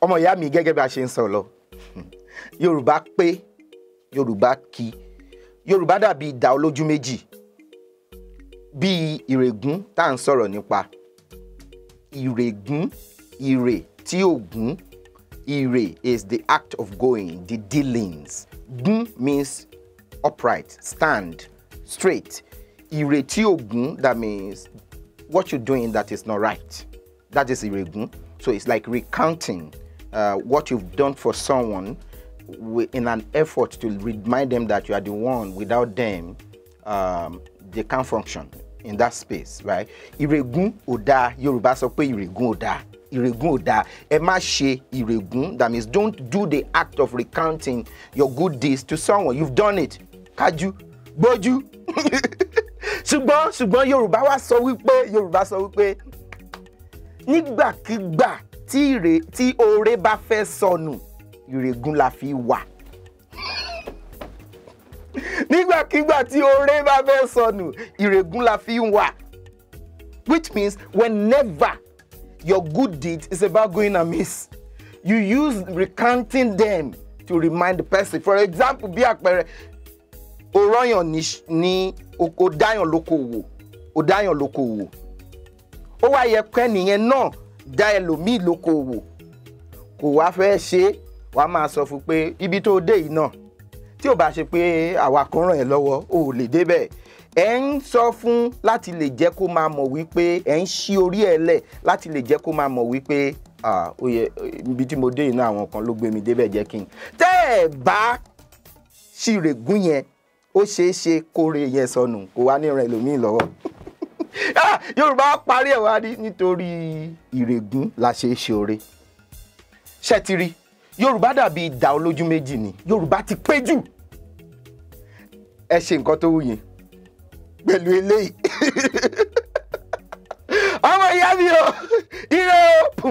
ọmọ ìyá mi gẹ́gẹ́ bí a ṣe ń sọ lọ Yorùbá pé Yorùbá kí Yorùbá dàbí idà olójú méjì bí ìrègún tá à ń sọ̀rọ̀ nípa ìrègún ìrè tí ògún ìrè is the act of going, the dealings. Gún means upright, stand, straight. Ìrè tí ògún, that means what you're doing that is not right. That is ìrègún. So it's like recounting what you've done for someone in an effort to remind them that you are the one. Without them, they can't function in that space, right? Ìrègún ò dáa, Yorùbá sọ pé ìrègún ò dáa. Ìrègún ò dáa. Ẹ má ṣe ìrègún, that means don't do the act of recounting your good deeds to someone. You've done it. Kájú, gbójú. ṣùgbọ́n Yorùbá wá sọ wípé nígbàkígbà tí oore bá fẹ́ sọnù, ìrègún la fi wà. Nígbàkígbà tí oore bá fẹ́ sọnù, ìrègún la fi wà. Which means whenever your good deed is about going amiss, you use recounting them to remind the person. For example, bí àpẹẹrẹ, ó rọ́yàn ní ó dáyàn lókòwò. Ó wá yẹ pé nìyẹn náà dá ẹlòmíì lókòwò. Kò wá fẹ́ ṣe, wàá máa sọ fún pé ibi tó dé yìí náà, tí ò bá ṣe pé àwa kan ràn ẹ́ lọ́wọ́, ò lè débẹ̀. Ẹ ń sọ fún láti lè jẹ́ kó máa mọ̀ wípé ẹ ń ṣí orí ẹ̀ lẹ̀ láti lè jẹ́ kó máa mọ̀ wípé ó yẹ ibi tí mo dé yìí náà àwọn kan ló gbé mi débẹ̀ jẹ́ kí n. Tẹ́ ẹ bá ṣí ìrègún yẹn, ó ṣeé ṣe kóore yẹn sọnù kó wá ní ràn ẹlòmíì lọ́wọ́. Yorùbá parí ẹ̀ wá nítorí ìrègún la ṣe é ṣe oore. Ṣé ti rí? Yorùbá dàbí idà olójú méjì ni. Yorùbá ti pé jù. Ẹ ṣe nǹkan tó wù yín pẹ̀lú eléyìí. Ọmọ ìyá mi o, ire o.